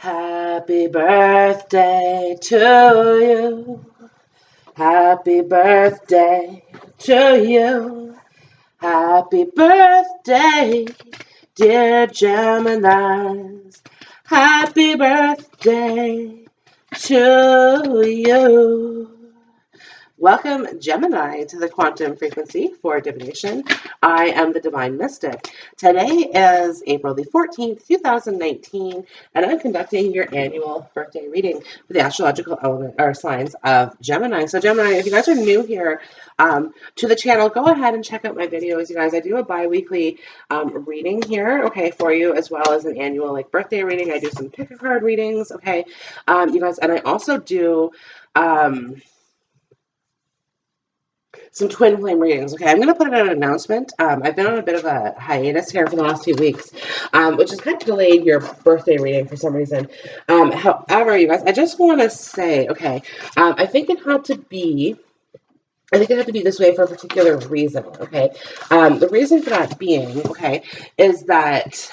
Happy birthday to you. Happy birthday to you. Happy birthday, dear Geminis. Happy birthday to you. Welcome, Gemini, to the quantum frequency for divination. I am the Divine Mystic. Today is April the 14th, 2019, and I'm conducting your annual birthday reading for the astrological element or signs of Gemini. So, Gemini, if you guys are new here to the channel, go ahead and check out my videos. You guys, I do a bi-weekly reading here, okay, for you, as well as an annual birthday reading. I do some pick a card readings, okay, you guys, and I also do some twin flame readings. Okay, I'm going to put out an announcement. I've been on a bit of a hiatus here for the last few weeks, which has kind of delayed your birthday reading for some reason. However, you guys, I just want to say, okay, I think it had to be this way for a particular reason, okay? The reason for that being, okay, is that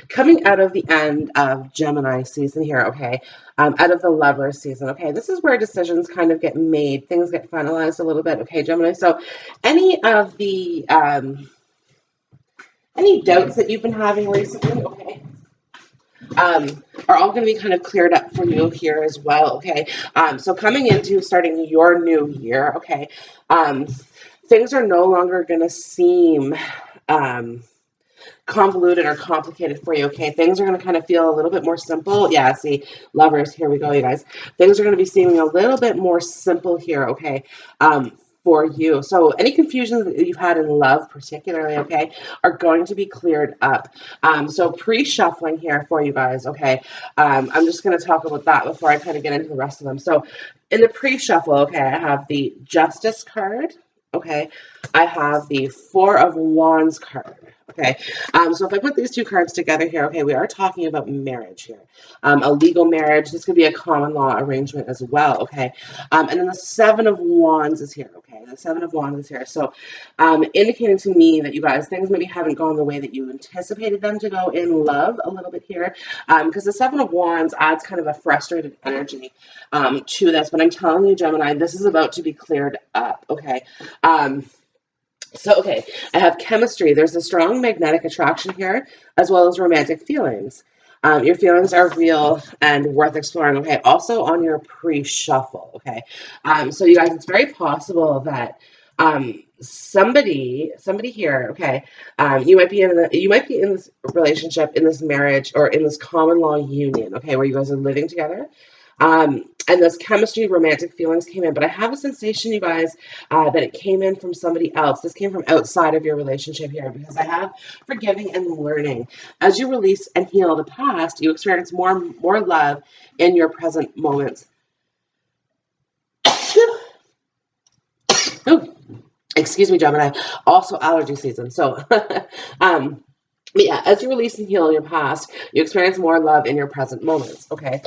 coming out of the end of Gemini season here, okay, out of the Lover season, okay, this is where decisions kind of get made, things get finalized a little bit, okay, Gemini. So any of the, any doubts that you've been having recently, okay, are all going to be kind of cleared up for you here as well, okay? So coming into starting your new year, okay, things are no longer going to seem convoluted or complicated for you, okay? Things are going to kind of feel a little bit more simple. Yeah, see, Lovers, here we go, you guys. Things are going to be seeming a little bit more simple here, okay? For you. So any confusions that you've had in love particularly, okay, are going to be cleared up. So pre-shuffling here for you guys, okay. I'm just going to talk about that before I kind of get into the rest of them. So in the pre-shuffle, okay, I have the Justice card, okay. I have the Four of Wands card. Okay, so if I put these two cards together here, okay, we are talking about marriage here, a legal marriage. This could be a common law arrangement as well, okay, and then the Seven of Wands is here, okay, the Seven of Wands is here, so indicating to me that you guys, things maybe haven't gone the way that you anticipated them to go in love a little bit here, because the Seven of Wands adds kind of a frustrated energy to this, but I'm telling you, Gemini, this is about to be cleared up, okay. So, okay, I have chemistry. There's a strong magnetic attraction here, as well as romantic feelings. Your feelings are real and worth exploring, okay? Also on your pre-shuffle, okay? So you guys, it's very possible that somebody here, okay, you might be in this relationship, in this marriage, or in this common law union, okay, where you guys are living together. And this chemistry, romantic feelings came in, but I have a sensation, you guys, that it came in from somebody else. This came from outside of your relationship here, because I have forgiving and learning. As you release and heal the past, you experience more love in your present moments. Ooh, excuse me, Gemini. Also allergy season. So, but yeah, as you release and heal your past, you experience more love in your present moments. Okay.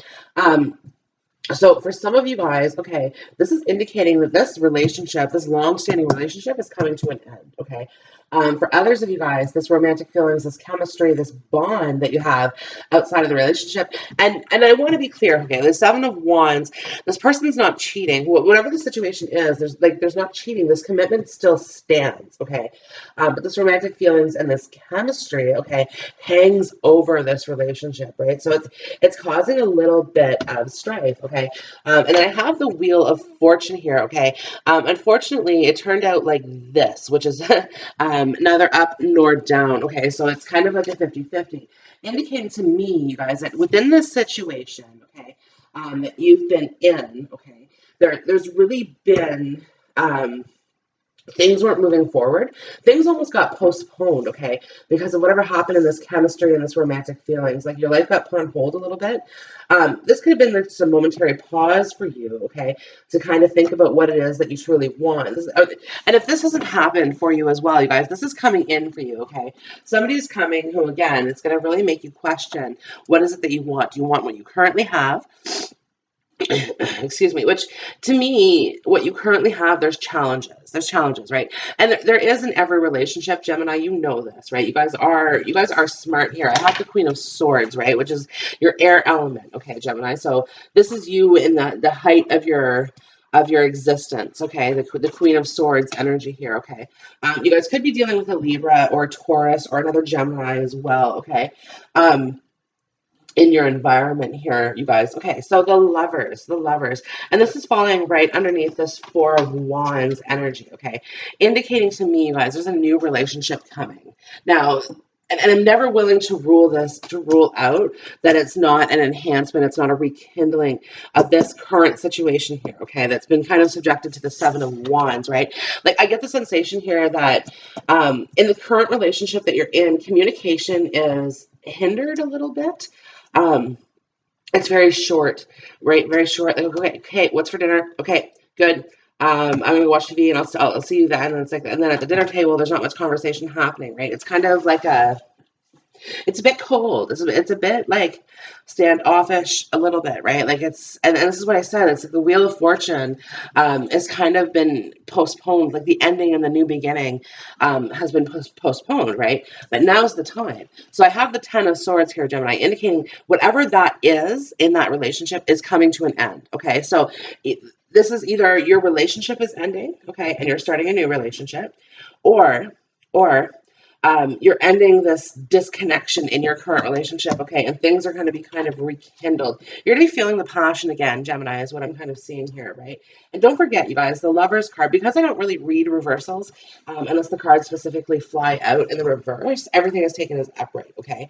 So for some of you guys, okay, this is indicating that this relationship, this long-standing relationship, is coming to an end, okay? For others of you guys, this romantic feelings, this chemistry, this bond that you have outside of the relationship, and I want to be clear, okay, the Seven of Wands, this person's not cheating. Whatever the situation is, there's not cheating. This commitment still stands, okay? But this romantic feelings and this chemistry, okay, hangs over this relationship, right? So it's causing a little bit of strife, okay? And then I have the Wheel of Fortune here, okay? Unfortunately, it turned out like this, which is neither up nor down, okay? So it's kind of like a 50-50, indicating to me, you guys, that within this situation, okay, that you've been in, okay, there's really been things weren't moving forward. Things almost got postponed, okay, because of whatever happened in this chemistry and this romantic feelings. Like your life got put on hold a little bit. This could have been like some momentary pause for you, okay, to kind of think about what it is that you truly want. And if this hasn't happened for you as well, you guys, this is coming in for you, okay? Somebody's coming who, again, it's going to really make you question, what is it that you want? Do you want what you currently have? excuse me, which to me, what you currently have, there's challenges, right? And there is in every relationship. Gemini, you know this, right? You guys are smart here. I have the Queen of Swords, right, which is your air element. Okay, Gemini, so this is you in the height of your existence. Okay, the Queen of Swords energy here. Okay, you guys could be dealing with a Libra or a Taurus or another Gemini as well. Okay, um in your environment here, you guys. Okay, so the lovers, and this is falling right underneath this Four of Wands energy, okay, indicating to me, you guys, there's a new relationship coming. Now, and I'm never willing to rule out that it's not an enhancement, it's not a rekindling of this current situation here, okay, that's been kind of subjected to the Seven of Wands, right? Like, I get the sensation here that in the current relationship that you're in, communication is hindered a little bit. um, it's very short, right? Very short. Like, okay, okay, what's for dinner? Okay, good. I'm gonna watch TV and I'll see you then. And it's like, and then at the dinner table, there's not much conversation happening, right? It's kind of like it's a bit cold. It's a bit like standoffish a little bit, right? Like and this is what I said. It's like the Wheel of Fortune has kind of been postponed. Like the ending and the new beginning has been postponed, right? But now's the time. So I have the Ten of Swords here, Gemini, indicating whatever that is in that relationship is coming to an end. Okay, so this is either your relationship is ending, okay, and you're starting a new relationship, or or you're ending this disconnection in your current relationship, okay, and things are going to be kind of rekindled. You're going to be feeling the passion again, Gemini, is what I'm kind of seeing here, right? And don't forget, you guys, the Lovers card, because I don't really read reversals, unless the cards specifically fly out in the reverse, everything is taken as upright, okay?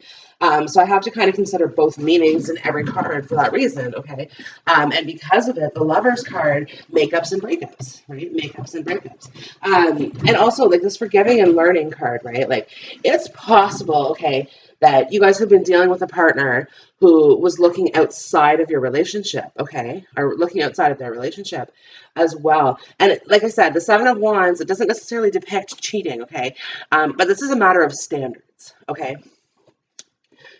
So I have to kind of consider both meanings in every card for that reason, okay? And because of it, the Lovers card, makeups and breakups, right? Makeups and breakups. And also, like, this forgiving and learning card, right? Like, it's possible, okay, that you guys have been dealing with a partner who was looking outside of your relationship, okay, or looking outside of their relationship as well. And like I said, the Seven of Wands, it doesn't necessarily depict cheating, okay, but this is a matter of standards, okay.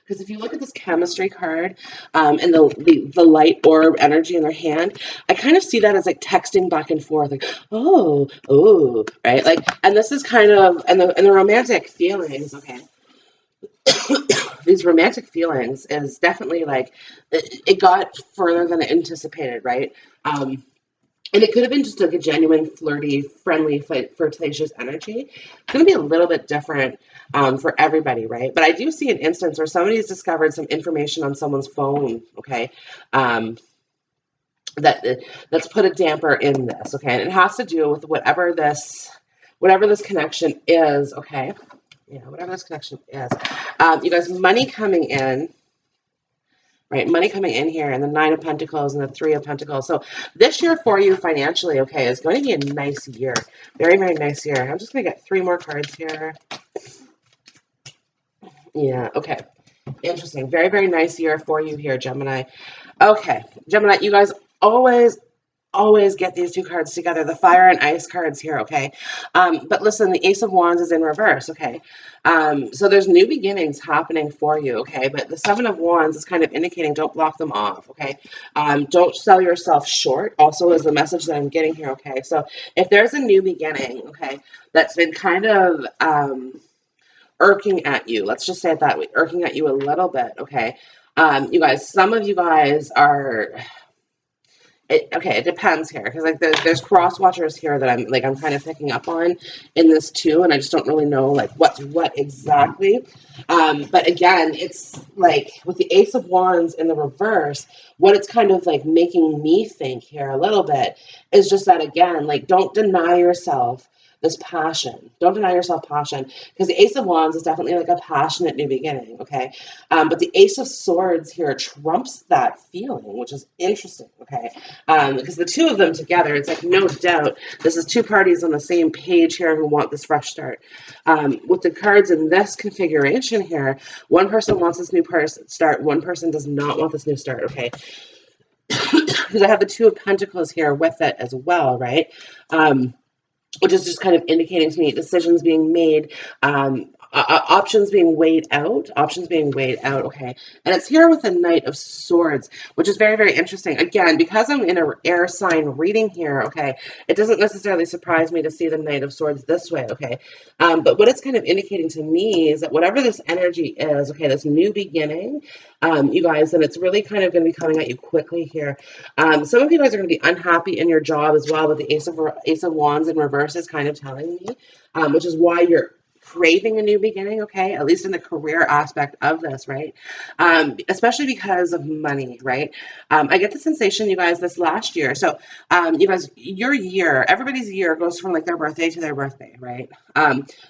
Because if you look at this chemistry card and the light orb energy in their hand, I kind of see that as like texting back and forth, like, oh, right? Like, and this is kind of, and the romantic feelings, okay? These romantic feelings is definitely like, it got further than anticipated, right? And it could have been just like a genuine, flirty, friendly, flirtatious energy. It's going to be a little bit different for everybody, right? But I do see an instance where somebody's discovered some information on someone's phone, okay, um, that that's put a damper in this, okay, and it has to do with whatever this connection is, okay, yeah, whatever this connection is. You guys, money coming in, right? Money coming in here, and the Nine of Pentacles and the Three of Pentacles. So this year for you financially, okay, is going to be a nice year. Very, very nice year. I'm just going to get three more cards here. Yeah, okay. Interesting. Very, very nice year for you here, Gemini. Okay, Gemini, you guys always get these two cards together, the fire and ice cards here, okay? But listen, the Ace of Wands is in reverse, okay? So there's new beginnings happening for you, okay? But the Seven of Wands is kind of indicating don't block them off, okay? Don't sell yourself short, also is the message that I'm getting here, okay? So if there's a new beginning, okay, that's been kind of irking at you, let's just say it that way, irking at you a little bit, okay? You guys, some of you guys are okay, it depends here because like there's cross watchers here that I'm kind of picking up on in this too, and I just don't really know like what's what exactly. But again, it's like with the Ace of Wands in the reverse, what it's kind of like making me think here a little bit is just that again, like don't deny yourself this passion. Don't deny yourself passion because the Ace of Wands is definitely like a passionate new beginning. Okay, but the Ace of Swords here trumps that feeling, which is interesting. Okay, because the two of them together, it's like no doubt this is two parties on the same page here who want this fresh start. With the cards in this configuration here, one person wants this new start, one person does not want this new start, okay? Because I have the Two of Pentacles here with it as well, right? Which is just kind of indicating to me decisions being made options being weighed out, okay. And it's here with the Knight of Swords, which is very, very interesting. Again, because I'm in an air sign reading here, okay, it doesn't necessarily surprise me to see the Knight of Swords this way, okay. But what it's kind of indicating to me is that whatever this energy is, okay, this new beginning, you guys, and it's really kind of going to be coming at you quickly here. Some of you guys are going to be unhappy in your job as well, with the Ace of Wands in reverse is kind of telling me, which is why you're craving a new beginning, okay, at least in the career aspect of this, right? Especially because of money, right? I get the sensation, you guys, this last year. So, you guys, your year, everybody's year goes from like their birthday to their birthday, right?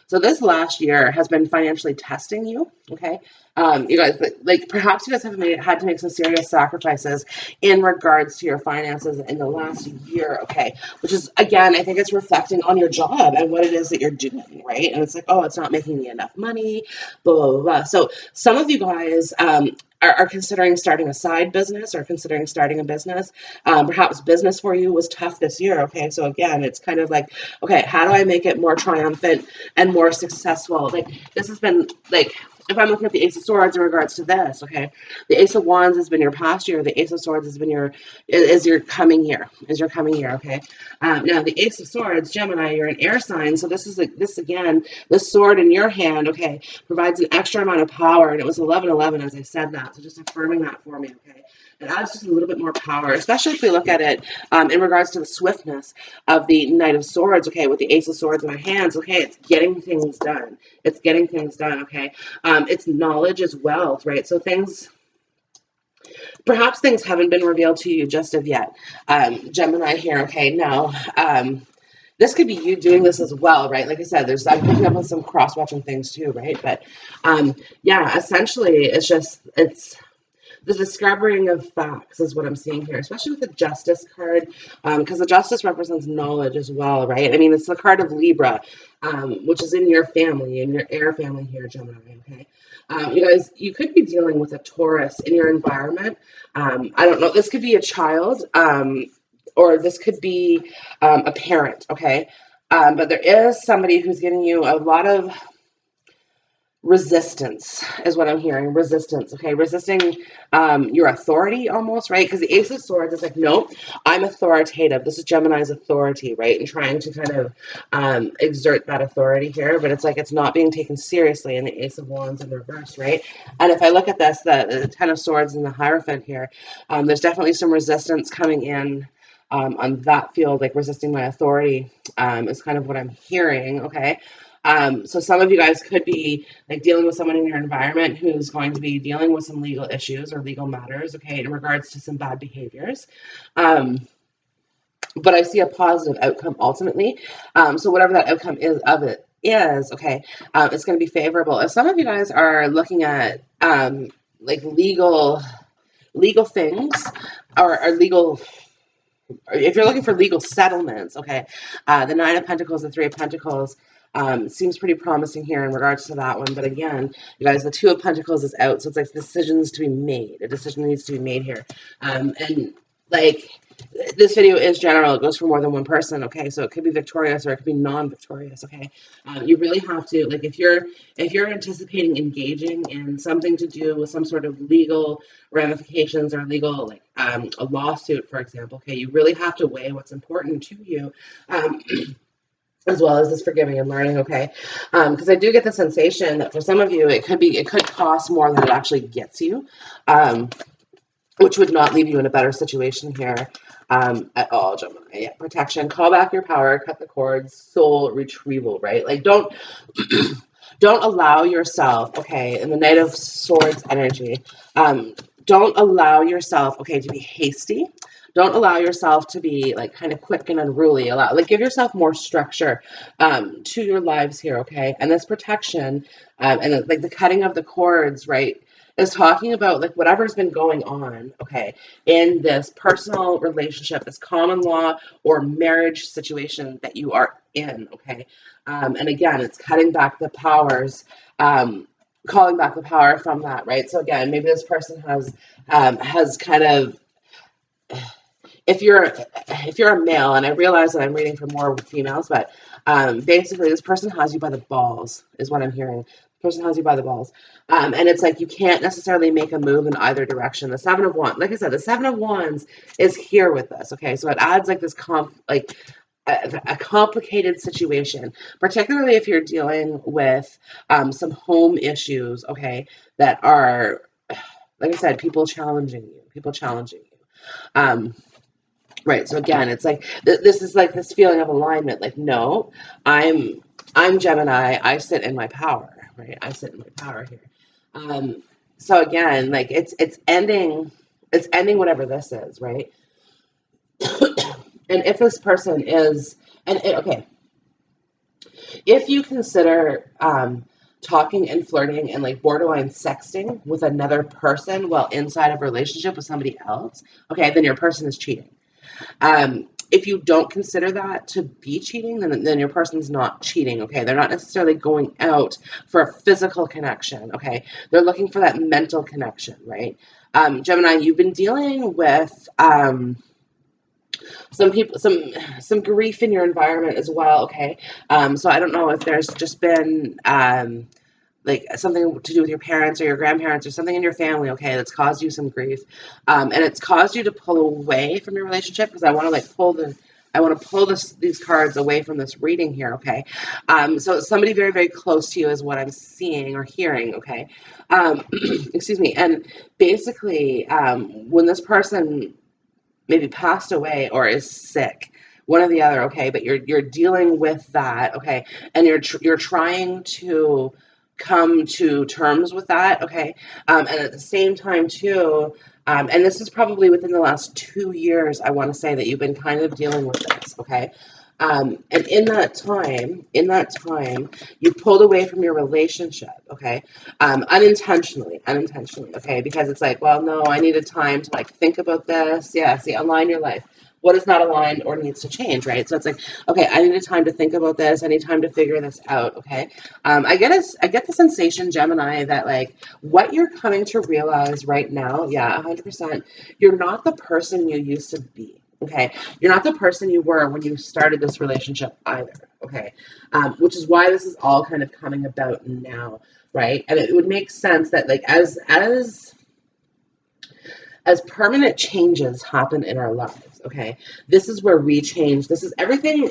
So this last year has been financially testing you, okay? You guys, like perhaps you guys have had to make some serious sacrifices in regards to your finances in the last year, okay? Which is, again, I think it's reflecting on your job and what it is that you're doing, right? And it's like, oh, it's not making me enough money, blah, blah, blah, blah. So some of you guys are considering starting a side business or considering starting a business. Perhaps business for you was tough this year, okay? So again, it's kind of like, okay, how do I make it more triumphant and more successful? Like, this has been like, if I'm looking at the Ace of Swords in regards to this, okay, the Ace of Wands has been your past year. The Ace of Swords has been is your coming year. Okay. Now the Ace of Swords, Gemini, you're an air sign, so this is this again, this sword in your hand, okay, provides an extra amount of power, and it was 1111 as I said that. So just affirming that for me, okay. It adds just a little bit more power, especially if we look at it in regards to the swiftness of the Knight of Swords, okay, with the Ace of Swords in our hands, okay, it's getting things done. It's getting things done, okay. It's knowledge as wealth, right? So perhaps things haven't been revealed to you just of yet. Gemini here, okay, now, this could be you doing this as well, right? Like I said, I'm picking up on some cross-watching things too, right? But yeah, essentially, it's the discovering of facts is what I'm seeing here, especially with the Justice card, because the Justice represents knowledge as well, right? I mean, it's the card of Libra, which is in your family, in your air family here, Gemini, okay? You guys, you could be dealing with a Taurus in your environment. I don't know, this could be a child, or this could be a parent, okay? But there is somebody who's giving you a lot of resistance is what I'm hearing. Resistance, okay? Resisting your authority almost, right? Because the Ace of Swords is like, nope, I'm authoritative. This is Gemini's authority, right? And trying to kind of exert that authority here, but it's like it's not being taken seriously in the Ace of Wands in reverse, right? And if I look at this, the Ten of Swords and the Hierophant here, there's definitely some resistance coming in on that field, like resisting my authority is kind of what I'm hearing, okay? So some of you guys could be like dealing with someone in your environment who's going to be dealing with some legal issues or legal matters, okay, in regards to some bad behaviors. But I see a positive outcome ultimately. So whatever that outcome is of it is, okay, it's going to be favorable. If some of you guys are looking at like legal things or legal, if you're looking for legal settlements, okay, the Nine of Pentacles, the Three of Pentacles seems pretty promising here in regards to that one. But again, you guys, the Two of Pentacles is out, so it's like decisions to be made. A decision needs to be made here, and like this video is general; it goes for more than one person. Okay, so it could be victorious or it could be non-victorious. Okay, you really have to like if you're anticipating engaging in something to do with some sort of legal ramifications or legal like a lawsuit, for example. Okay, you really have to weigh what's important to you. As well as this forgiving and learning, okay? Because I do get the sensation that for some of you, it could cost more than it actually gets you, which would not leave you in a better situation here at all, Gemini. Yeah, protection, call back your power, cut the cords, soul retrieval, right? Like don't allow yourself, okay, in the Knight of Swords energy, don't allow yourself, okay, to be hasty. Don't allow yourself to be like kind of quick and unruly. Give yourself more structure to your lives here, okay? And this protection and like the cutting of the cords, right, is talking about like whatever's been going on, okay, in this personal relationship, this common law or marriage situation that you are in, okay? And again, it's cutting back the powers, calling back the power from that, right? So again, maybe this person has kind of, if you're a male, and I realize that I'm reading for more females, but basically this person has you by the balls, is what I'm hearing. Person has you by the balls. And it's like you can't necessarily make a move in either direction. The Seven of Wands, like I said, the Seven of Wands is here with this. Okay, so it adds like this a complicated situation, particularly if you're dealing with some home issues. Okay, that are, like I said, people challenging you. Um, Right. So again, it's like this is like this feeling of alignment. Like, no, I'm I'm Gemini. I sit in my power. Right. I sit in my power here. Um, so again, like it's ending whatever this is, right? And if this person is, okay, if you consider talking and flirting and like borderline sexting with another person while inside of a relationship with somebody else, okay, then your person is cheating. If you don't consider that to be cheating, then your person's not cheating, okay? They're not necessarily going out for a physical connection, okay? They're looking for that mental connection, right? Gemini, you've been dealing with some people, some grief in your environment as well, okay? So I don't know if there's just been like something to do with your parents or your grandparents or something in your family, okay, that's caused you some grief, and it's caused you to pull away from your relationship because I want to pull these cards away from this reading here, okay. So it's somebody very very close to you is what I'm seeing or hearing, okay. Excuse me. And basically, when this person maybe passed away or is sick, one or the other, okay, but you're dealing with that, okay, and you're trying to come to terms with that, okay, and at the same time too, and this is probably within the last 2 years, I want to say that you've been kind of dealing with this, okay. And in that time, you pulled away from your relationship, okay, unintentionally, okay, because it's like, well, no, I needed time to like think about this. Yeah, see, align your life. What is not aligned or needs to change, right? So it's like, okay, I needed time to think about this. I need time to figure this out, okay. I get the sensation, Gemini, that like what you're coming to realize right now, yeah, 100%, you're not the person you used to be. Okay, you're not the person you were when you started this relationship either. Okay, which is why this is all kind of coming about now, right? And it would make sense that like as permanent changes happen in our lives, okay, this is where we change. This is everything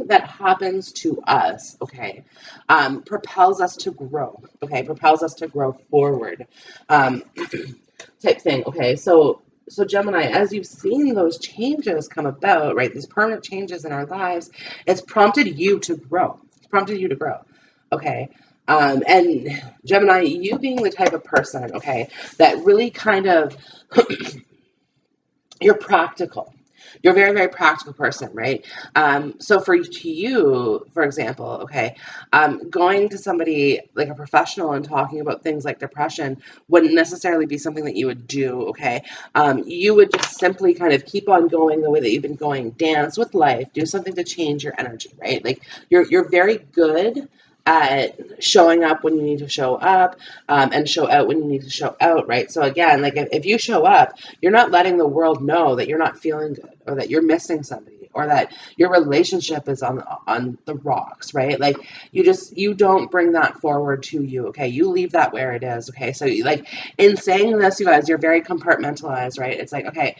that happens to us, okay, propels us to grow, okay, propels us to grow forward, um, type thing, okay. So Gemini, as you've seen those changes come about, right, these permanent changes in our lives, it's prompted you to grow. It's prompted you to grow, okay. And Gemini, you being the type of person, okay, that really kind of you're practical. You're a very, very practical person, right? So for to you, for example, okay, going to somebody like a professional and talking about things like depression wouldn't necessarily be something that you would do, okay? You would just simply kind of keep on going the way that you've been going, dance with life, do something to change your energy, right? Like you're very good at showing up when you need to show up, and show out when you need to show out, right? So again, like if you show up, you're not letting the world know that you're not feeling good or that you're missing somebody or that your relationship is on the rocks, right? Like you don't bring that forward to you, okay? You leave that where it is, okay? So like in saying this, you guys, you're very compartmentalized, right? It's like, okay,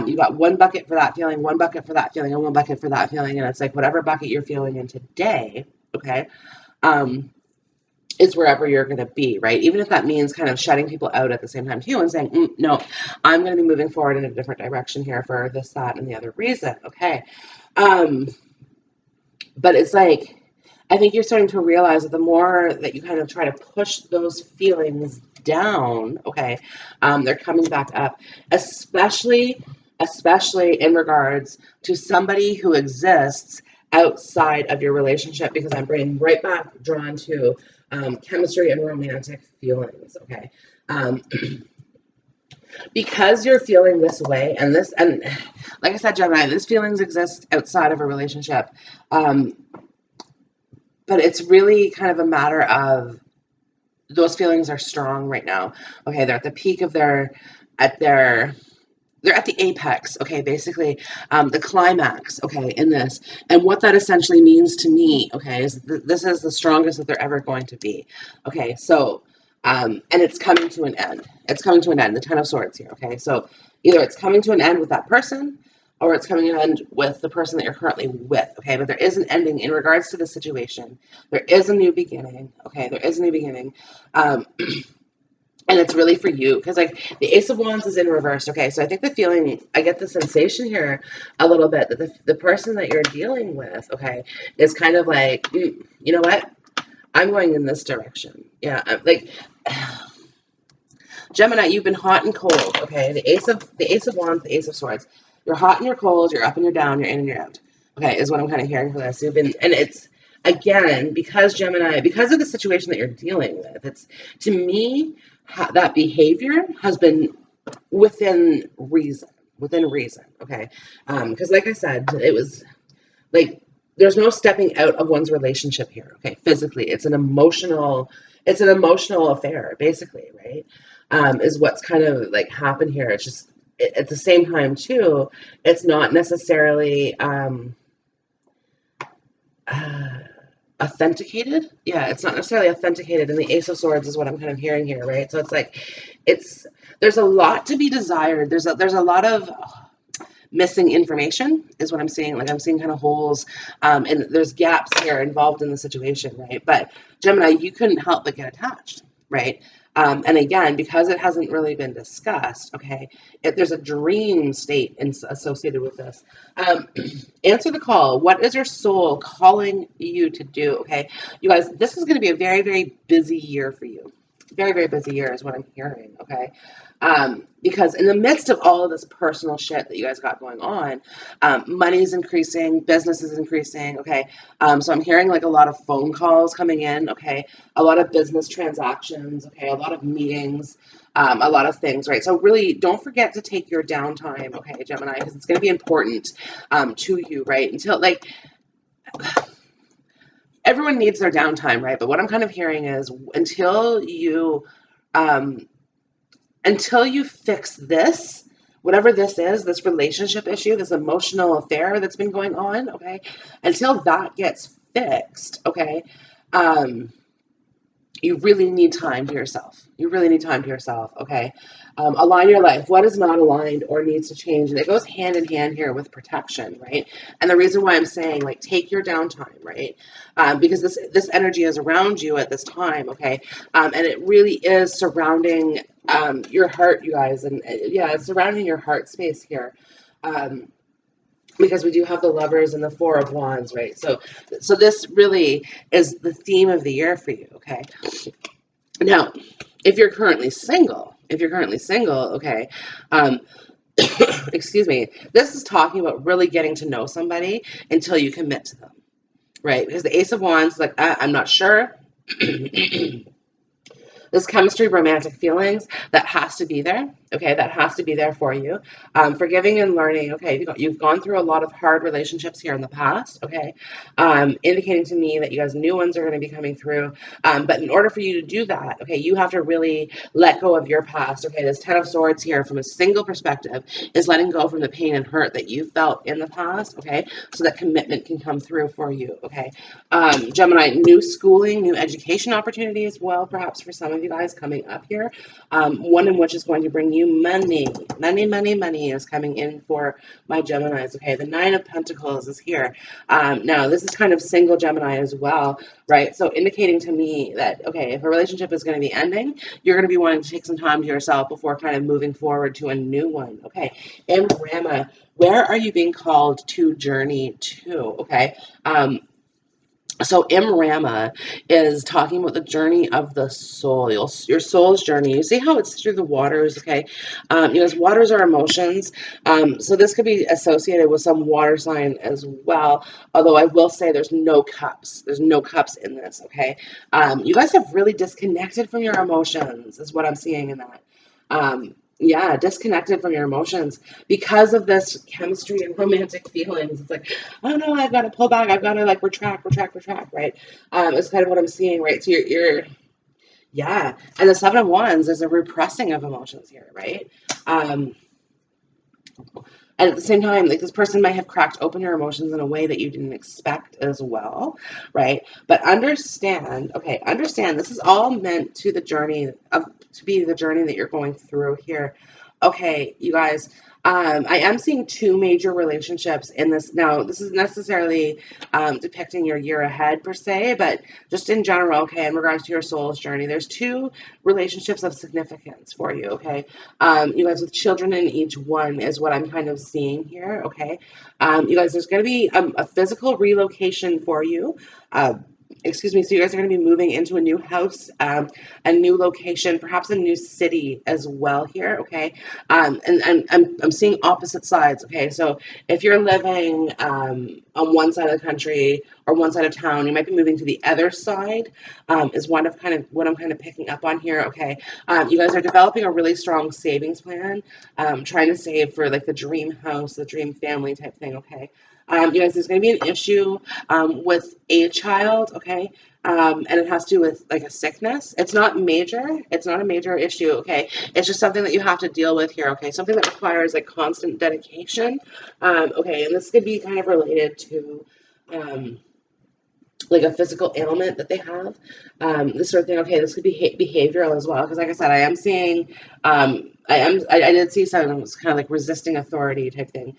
you got one bucket for that feeling, one bucket for that feeling, and one bucket for that feeling, and it's like whatever bucket you're feeling in today, okay, um, is wherever you're going to be, right? Even if that means kind of shutting people out at the same time too and saying, no, I'm going to be moving forward in a different direction here for this, that, and the other reason, okay? Um, but it's like, I think you're starting to realize that the more that you kind of try to push those feelings down, okay, they're coming back up, especially in regards to somebody who exists outside of your relationship, because I'm bringing right back drawn to chemistry and romantic feelings, okay. Um, because you're feeling this way, and like I said, Gemini, these feelings exist outside of a relationship. Um, but it's really kind of a matter of those feelings are strong right now. Okay, they're at the peak of at their they're at the apex, okay, basically, the climax, okay, in this. And what that essentially means to me, okay, is this is the strongest that they're ever going to be. Okay, so, and it's coming to an end. It's coming to an end, the Ten of Swords here, okay? So either it's coming to an end with that person, or it's coming to an end with the person that you're currently with, okay? But there is an ending in regards to the situation. There is a new beginning, okay? There is a new beginning. Um, and it's really for you because like the Ace of Wands is in reverse. Okay, so I think the feeling, I get the sensation here a little bit that the person that you're dealing with, okay, is kind of like, you know what, I'm going in this direction. Yeah, I'm like Gemini, you've been hot and cold. Okay, the Ace of Wands, the Ace of Swords. You're hot and you're cold. You're up and you're down. You're in and you're out. Okay, is what I'm kind of hearing for this. You've been, and it's again because Gemini, because of the situation that you're dealing with. It's to me that behavior has been within reason. Within reason. Okay, because like I said, it was like there's no stepping out of one's relationship here. Okay, physically, it's an emotional affair, basically, right? Is what's kind of like happened here. It's just at the same time too, it's not necessarily uh, authenticated. Yeah, it's not necessarily authenticated, and the Ace of Swords is what I'm kind of hearing here, right? So it's like it's there's a lot to be desired. There's a lot of missing information is what I'm seeing. Like I'm seeing kind of holes, and there's gaps here involved in the situation, right? But Gemini, you couldn't help but get attached, right? And again, because it hasn't really been discussed, okay, there's a dream state associated with this. Answer the call. What is your soul calling you to do? Okay, you guys, this is going to be a very, very busy year for you. Very, very busy year is what I'm hearing. Okay, because in the midst of all of this personal shit that you guys got going on, money is increasing, business is increasing. Okay, so I'm hearing like a lot of phone calls coming in. Okay, a lot of business transactions. Okay, a lot of meetings. A lot of things, right? So really, don't forget to take your downtime, okay, Gemini, because it's going to be important to you, right? Until like everyone needs their downtime, right? But what I'm kind of hearing is um, until you fix this, whatever this is, this relationship issue, this emotional affair that's been going on, okay, until that gets fixed, okay, um, you really need time to yourself. You really need time to yourself, okay? Align your life. What is not aligned or needs to change? And it goes hand in hand here with protection, right? And the reason why I'm saying, like, take your downtime, right? Because this energy is around you at this time, okay? And it really is surrounding your heart, you guys. And yeah, it's surrounding your heart space here. Um, because we do have the lovers and the four of wands, right? So this really is the theme of the year for you, okay? Now, if you're currently single, okay, um, excuse me, this is talking about really getting to know somebody until you commit to them, right? Because the Ace of Wands, like, I'm not sure. This chemistry, romantic feelings, that has to be there. Okay, that has to be there for you. Forgiving and learning. Okay, you've gone through a lot of hard relationships here in the past. Okay, indicating to me that you guys new ones are going to be coming through. But in order for you to do that, okay, you have to really let go of your past. Okay, this Ten of Swords here, from a single perspective, is letting go from the pain and hurt that you felt in the past. Okay, so that commitment can come through for you. Okay, Gemini, new schooling, new education opportunity as well, perhaps for some of you guys coming up here. One in which is going to bring you money. Money is coming in for my Geminis. Okay, the Nine of Pentacles is here. Now, this is kind of single Gemini as well, right? So indicating to me that, okay, if a relationship is going to be ending, you're going to be wanting to take some time to yourself before kind of moving forward to a new one. Okay, and Rama, where are you being called to journey to? Okay, so Rama is talking about the journey of the soul, your soul's journey. You see how it's through the waters, okay? Waters are emotions. So this could be associated with some water sign as well. Although I will say there's no cups. There's no cups in this, okay? You guys have really disconnected from your emotions, is what I'm seeing in that. Yeah, disconnected from your emotions because of this chemistry and romantic feelings. It's like, oh no, I've got to pull back. I've got to like retract, right? It's kind of what I'm seeing, right? So yeah. And the Seven of Wands is a repressing of emotions here, right? Um, And at the same time, like, this person might have cracked open your emotions in a way that you didn't expect as well, right? But understand, okay, understand this is all meant to the journey of to be the journey that you're going through here. Okay, you guys, I am seeing two major relationships in this. Now, this is necessarily depicting your year ahead per se, but just in general, okay, in regards to your soul's journey, there's two relationships of significance for you, okay? You guys, with children in each one is what I'm kind of seeing here. Okay. You guys, there's going to be a physical relocation for you. Uh, Excuse me. So you guys are going to be moving into a new house, a new location, perhaps a new city as well here. Okay. And I'm seeing opposite sides. Okay. So if you're living on one side of the country or one side of town, you might be moving to the other side. Is one of kind of what I'm kind of picking up on here. Okay. You guys are developing a really strong savings plan, trying to save for like the dream house, the dream family type thing. Okay. You guys, there's going to be an issue with a child. Okay. And it has to do with like a sickness. It's not major. It's not a major issue. Okay. It's just something that you have to deal with here. Okay. Something that requires like constant dedication. Okay. And this could be kind of related to, um, like a physical ailment that they have, this sort of thing. Okay, this could be behavioral as well, because like I said, I am seeing, I did see something that was kind of like resisting authority type thing.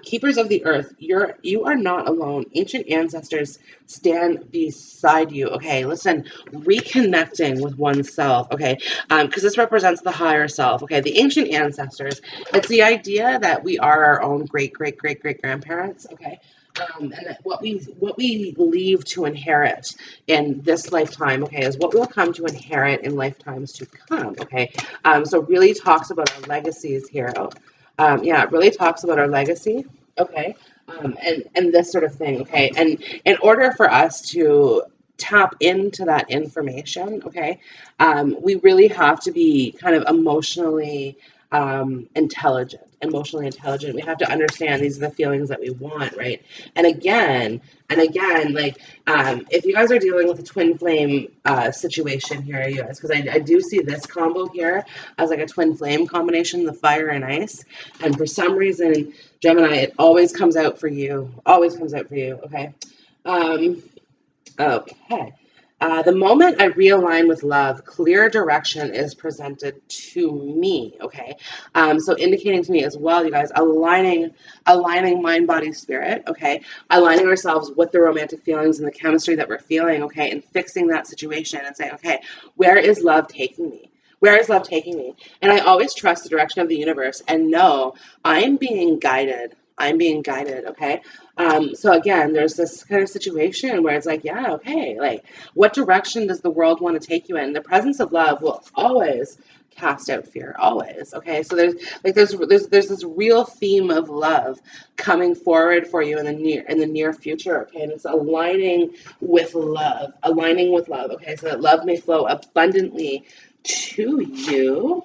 Keepers of the earth, you are not alone. Ancient ancestors stand beside you. Okay, listen, reconnecting with oneself. Okay, because this represents the higher self. Okay, the ancient ancestors. It's the idea that we are our own great great great great grandparents. Okay, and that what we leave to inherit in this lifetime, okay, is what we'll come to inherit in lifetimes to come, okay. So it really talks about our legacies here. Yeah, it really talks about our legacy, okay, and this sort of thing, okay. And in order for us to tap into that information, okay, we really have to be kind of emotionally intelligent. We have to understand these are the feelings that we want, right? And again, like, if you guys are dealing with a twin flame situation here, you guys, because I do see this combo here as like a twin flame combination, the fire and ice. And for some reason, Gemini, it always comes out for you. Always comes out for you. Okay. Um, Okay. The moment I realign with love, clear direction is presented to me. Okay. So indicating to me as well, you guys, aligning mind, body, spirit. Okay. Aligning ourselves with the romantic feelings and the chemistry that we're feeling. Okay. And fixing that situation and saying, okay, where is love taking me? Where is love taking me? And I always trust the direction of the universe and know I'm being guided. I'm being guided. Okay. So again, there's this kind of situation where it's like, yeah, okay, like, what direction does the world want to take you in? The presence of love will always cast out fear, always. Okay, so there's this real theme of love coming forward for you in the near future. Okay, and it's aligning with love. Okay, so that love may flow abundantly to you.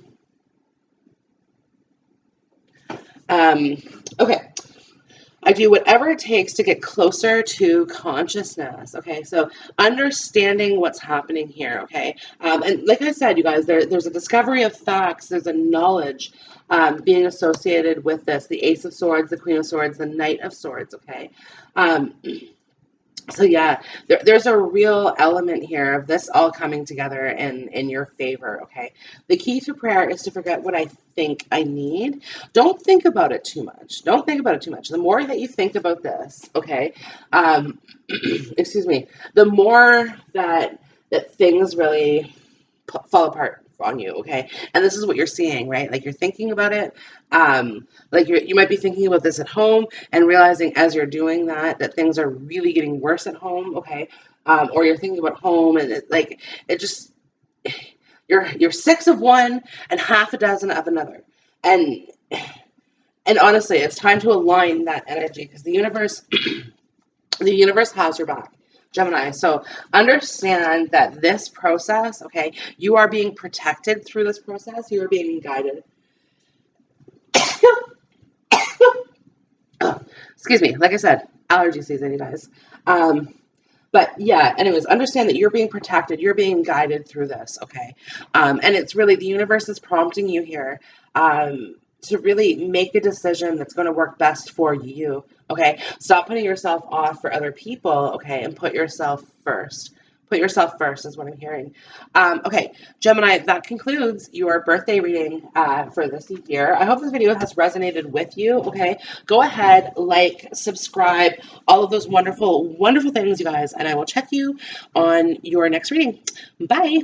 Um, okay, I do whatever it takes to get closer to consciousness. Okay, so understanding what's happening here. Okay, and like I said, you guys, there's a discovery of facts. There's a knowledge being associated with this. The Ace of Swords, the Queen of Swords, the Knight of Swords. Okay, um, so yeah, there's a real element here of this all coming together in your favor. Okay, the key to prayer is to forget what I think I need. Don't think about it too much. Don't think about it too much. The more that you think about this, okay, um, excuse me, the more that things really fall apart on you, okay. And this is what you're seeing, right? Like, you're thinking about it, like, you might be thinking about this at home and realizing as you're doing that things are really getting worse at home, okay. Or you're thinking about home and it just, you're six of one and half a dozen of another. And and honestly, it's time to align that energy, because the universe has your back, Gemini. So understand that this process, okay, you are being protected through this process. You are being guided. Oh, excuse me. Like I said, allergy season, you guys. Um, but yeah, anyways, understand that you're being protected. You're being guided through this, okay? And it's really the universe is prompting you here. to really make a decision that's going to work best for you. Okay. Stop putting yourself off for other people. Okay. And put yourself first. Put yourself first is what I'm hearing. Okay, Gemini, that concludes your birthday reading for this year. I hope this video has resonated with you. Okay, go ahead, like, subscribe, all of those wonderful, wonderful things, you guys, and I will check you on your next reading. Bye.